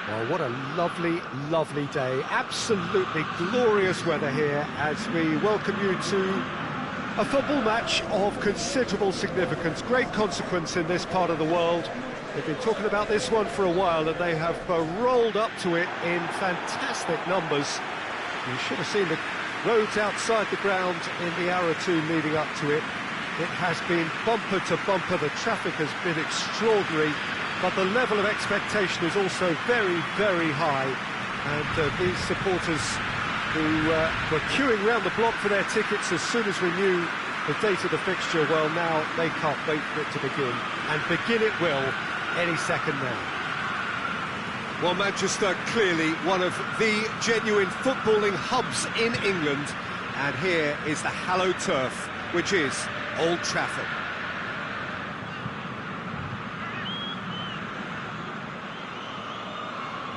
Well, what a lovely, lovely day. Absolutely glorious weather here as we welcome you to a football match of considerable significance, great consequence in this part of the world. They've been talking about this one for a while and they have rolled up to it in fantastic numbers. You should have seen the roads outside the ground in the hour or two leading up to it. It has been bumper to bumper, the traffic has been extraordinary. But the level of expectation is also very, very high. And these supporters who were queuing round the block for their tickets as soon as we knew the date of the fixture, well, now they can't wait for it to begin. And begin it will any second now. Well, Manchester, clearly one of the genuine footballing hubs in England. And here is the hallowed turf, which is Old Trafford.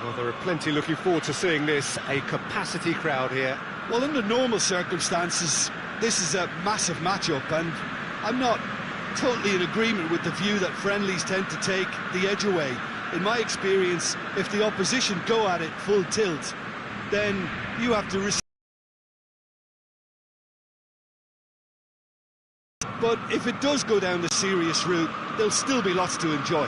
Well, there are plenty looking forward to seeing this, a capacity crowd here. Well, under normal circumstances, this is a massive match-up, and I'm not totally in agreement with the view that friendlies tend to take the edge away. In my experience, if the opposition go at it full tilt, then you have to risk. But if it does go down the serious route, there'll still be lots to enjoy.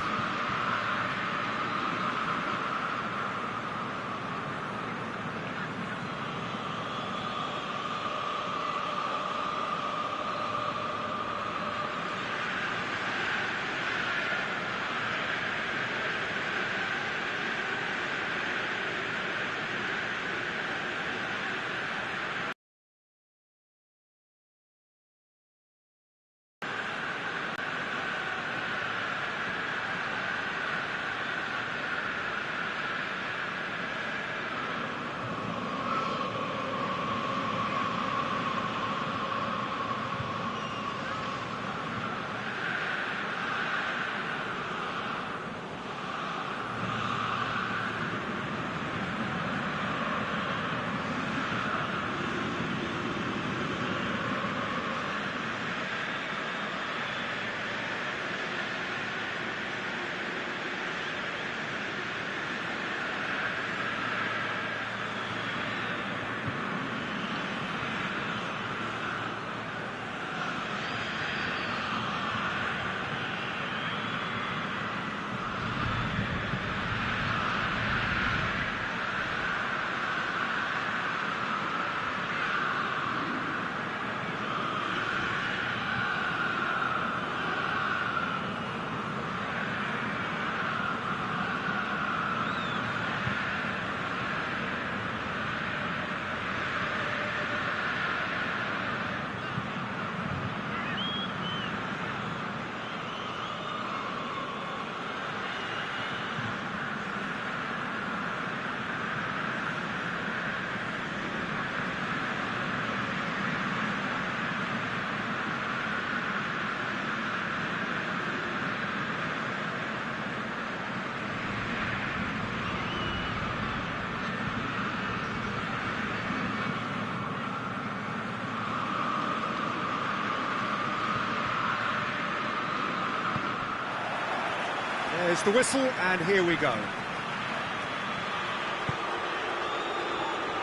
There's the whistle, and here we go.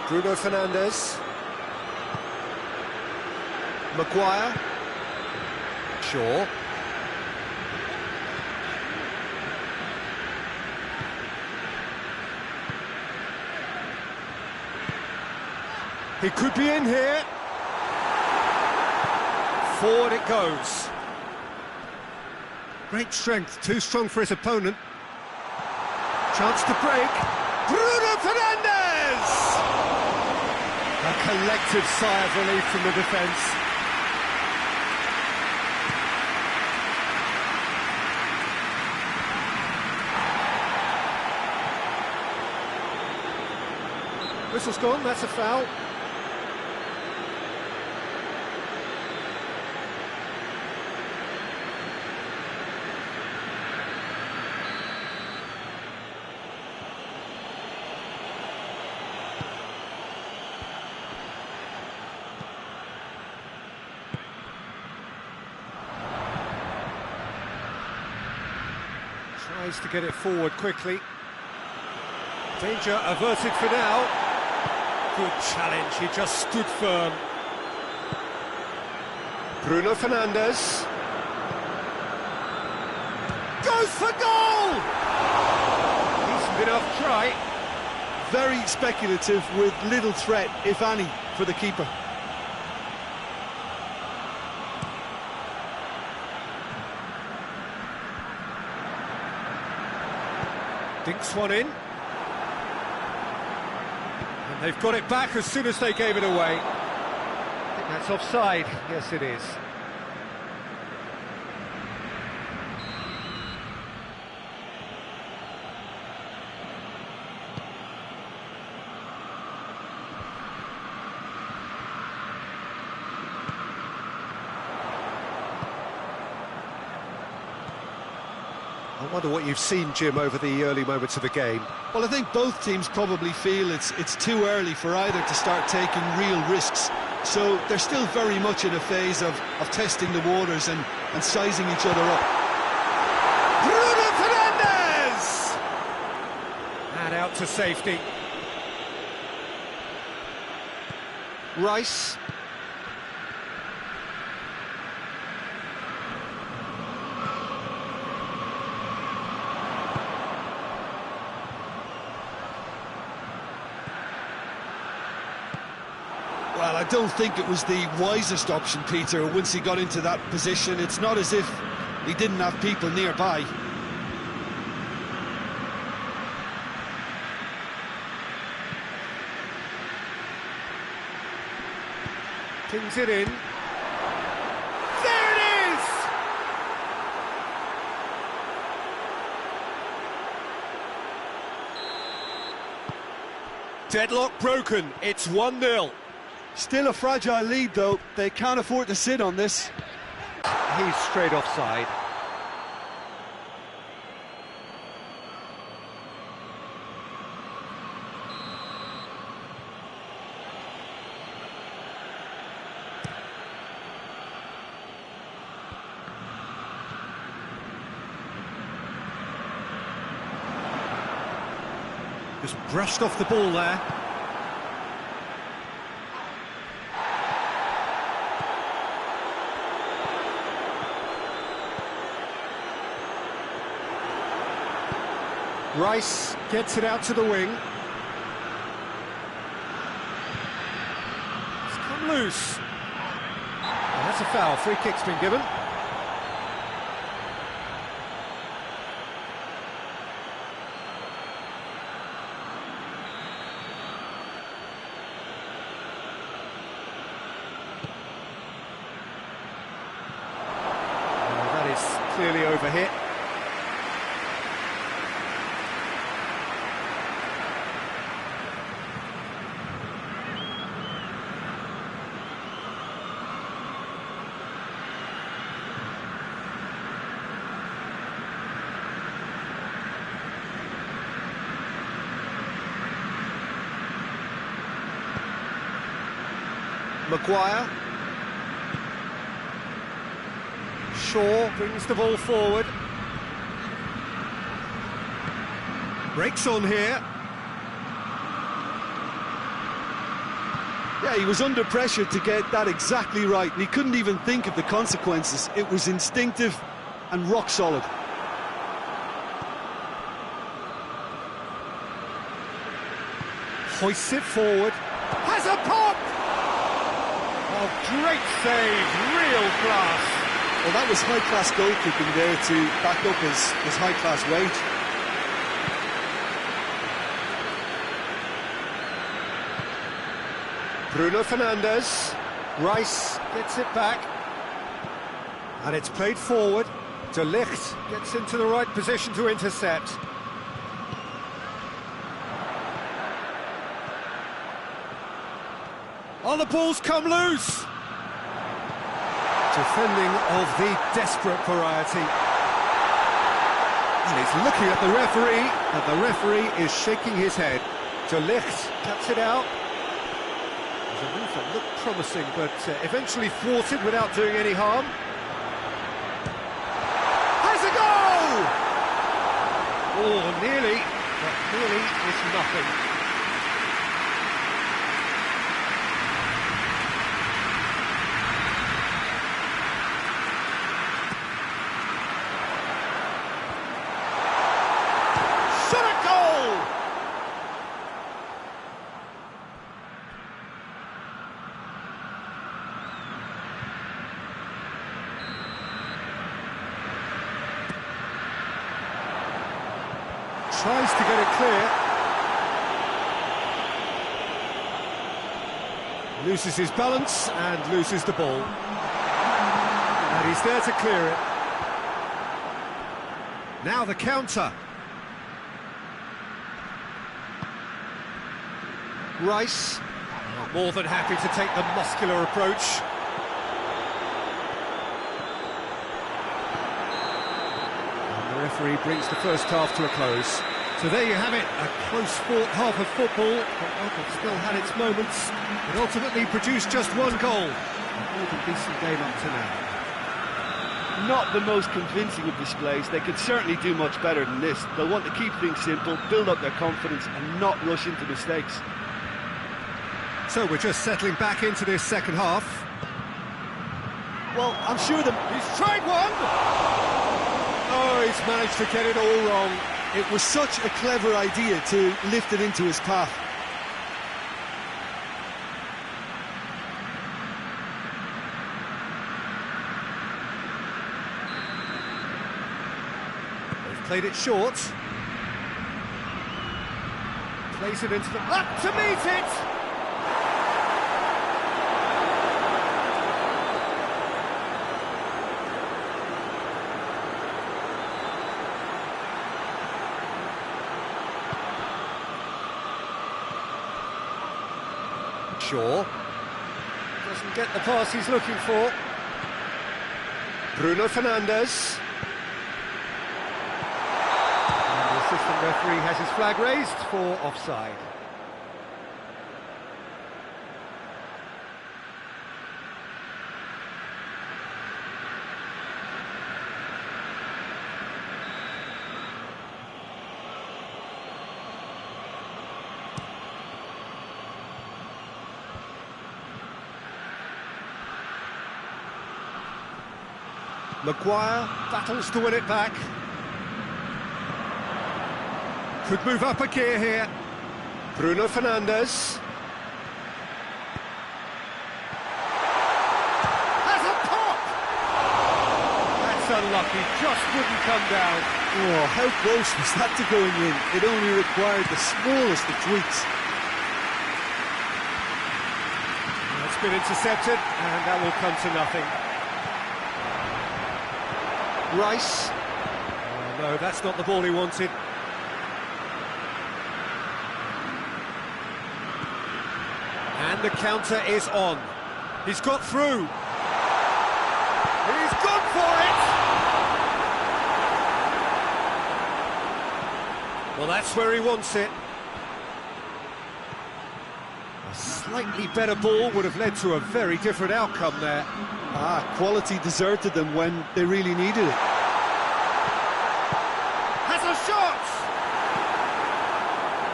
Bruno Fernandes. Maguire. Shaw. He could be in here. Forward it goes. Great strength, too strong for his opponent. Chance to break. Bruno Fernandes! A collective sigh of relief from the defence. Whistle's gone, that's a foul. Tries to get it forward quickly. Danger averted for now. Good challenge, he just stood firm. Bruno Fernandes. Goes for goal! Decent enough try. Very speculative with little threat, if any, for the keeper. Dinks one in. And they've got it back as soon as they gave it away. I think that's offside. Yes, it is. I wonder what you've seen, Jim, over the early moments of the game. Well, I think both teams probably feel it's too early for either to start taking real risks. So they're still very much in a phase of testing the waters and sizing each other up. Bruno Fernandes! And out to safety. Rice. Well, I don't think it was the wisest option, Peter, once he got into that position. It's not as if he didn't have people nearby. Pings it in. There it is! Deadlock broken, it's 1-0. Still a fragile lead, though. They can't afford to sit on this. He's straight offside. Just brushed off the ball there. Rice gets it out to the wing. It's come loose. And that's a foul. Free kick's been given. That is clearly overhit. Maguire. Shaw brings the ball forward. Breaks on here. Yeah, he was under pressure to get that exactly right, and he couldn't even think of the consequences. It was instinctive and rock solid. Hoists it forward. Has a pop! Oh, great save, real class. Well, that was high-class goalkeeping there to back up his high-class weight. Bruno Fernandes. Rice gets it back. And it's played forward. De Ligt gets into the right position to intercept. Oh, the ball's come loose! Defending of the desperate variety. And he's looking at the referee, and the referee is shaking his head. De Ligt cuts it out. There's a move that looked promising, but eventually thwarted without doing any harm. Has a goal! Oh, nearly. but clearly it's nothing. Shot a goal! Tries to get it clear. Loses his balance and loses the ball. And he's there to clear it. Now the counter. Rice, more than happy to take the muscular approach. And the referee brings the first half to a close. So there you have it, a close-fought half of football, but Liverpool still had its moments. It ultimately produced just one goal. A more than decent game up to now. Not the most convincing of displays. They could certainly do much better than this. They'll want to keep things simple, build up their confidence and not rush into mistakes. So we're just settling back into this second half. Well, I'm sure He's tried one! Oh, he's managed to get it all wrong. it was such a clever idea to lift it into his path. They've played it short. Plays it into the... Up to meet it! Shaw doesn't get the pass he's looking for. Bruno Fernandes. And the assistant referee has his flag raised for offside. Maguire battles to win it back. Could move up a gear here. Bruno Fernandes. Has a pop! That's unlucky, just wouldn't come down. Oh, how close was that to going in? It only required the smallest of tweaks. It's been intercepted, and that will come to nothing. Rice. Oh, no, that's not the ball he wanted. And the counter is on. He's got through. He's gone for it! Well, that's where he wants it. A slightly better ball would have led to a very different outcome there. Quality deserted them when they really needed it. Has a shot!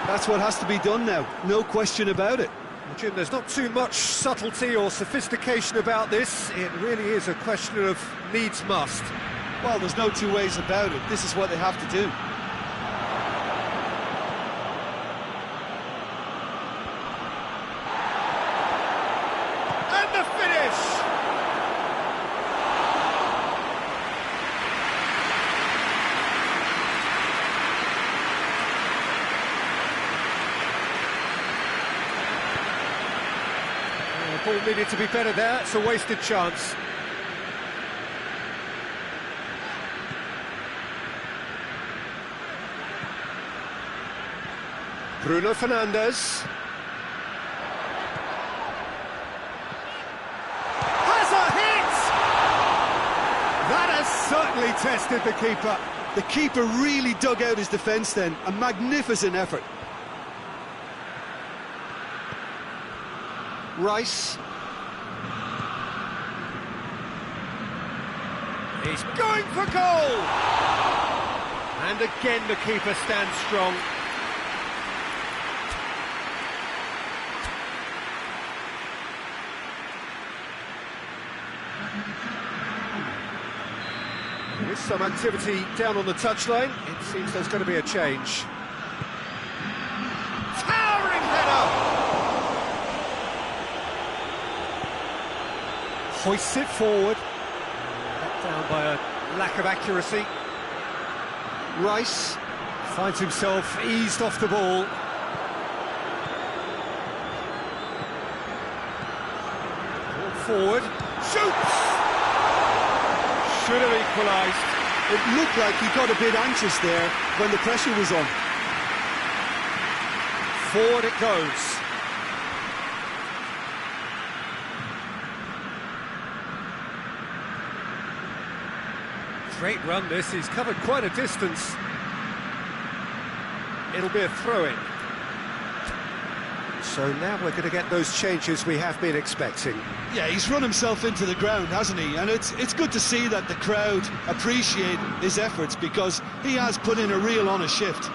That's what has to be done now, no question about it. Well, Jim, there's not too much subtlety or sophistication about this. It really is a question of needs must. Well, there's no two ways about it. This is what they have to do. And the finish! The ball needed to be better there. It's a wasted chance. Bruno Fernandes. Has a hit! That has certainly tested the keeper. The keeper really dug out his defence then. A magnificent effort. Rice. He's going for goal! And again the keeper stands strong. There's some activity down on the touchline. It seems there's going to be a change. Towering header! Hoists it forward. Let down by a lack of accuracy. Rice finds himself eased off the ball. Forward, shoots! Should have equalised. It looked like he got a bit anxious there when the pressure was on. Forward it goes. Great run this, he's covered quite a distance. It'll be a throw-in. So now we're going to get those changes we have been expecting. Yeah, he's run himself into the ground, hasn't he? And it's good to see that the crowd appreciate his efforts, because he has put in a real honest shift.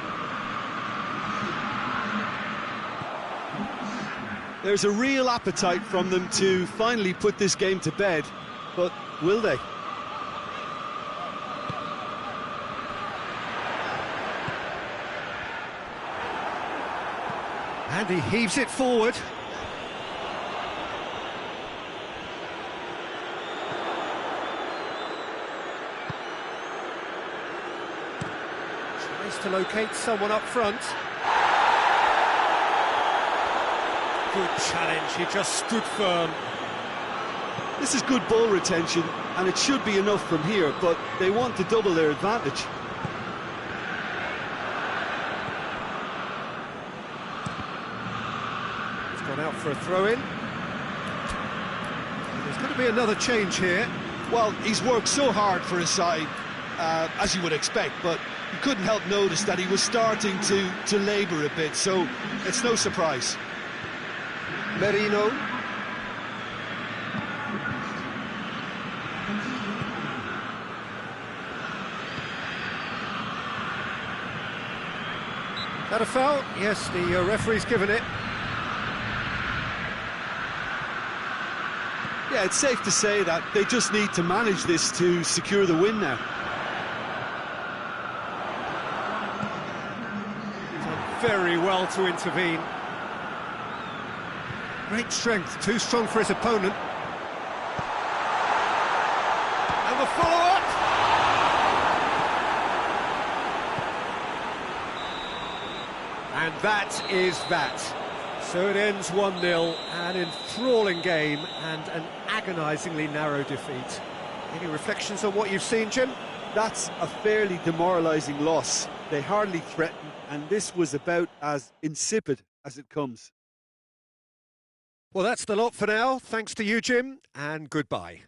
There's a real appetite from them to finally put this game to bed, but will they? And he heaves it forward. Tries to locate someone up front. Good challenge, he just stood firm. This is good ball retention, and it should be enough from here, but they want to double their advantage. Gone out for a throw-in. There's going to be another change here. Well, he's worked so hard for his side, as you would expect, but you couldn't help notice that he was starting to labour a bit, so it's no surprise. Merino. That a foul? Yes, the referee's given it. Yeah, it's safe to say that they just need to manage this to secure the win now. Done very well to intervene. Great strength, too strong for his opponent. And the follow-up! And that is that. So it ends 1-0, an enthralling game and an agonisingly narrow defeat. Any reflections on what you've seen, Jim? That's a fairly demoralising loss. They hardly threatened, and this was about as insipid as it comes. Well, that's the lot for now. Thanks to you, Jim, and goodbye.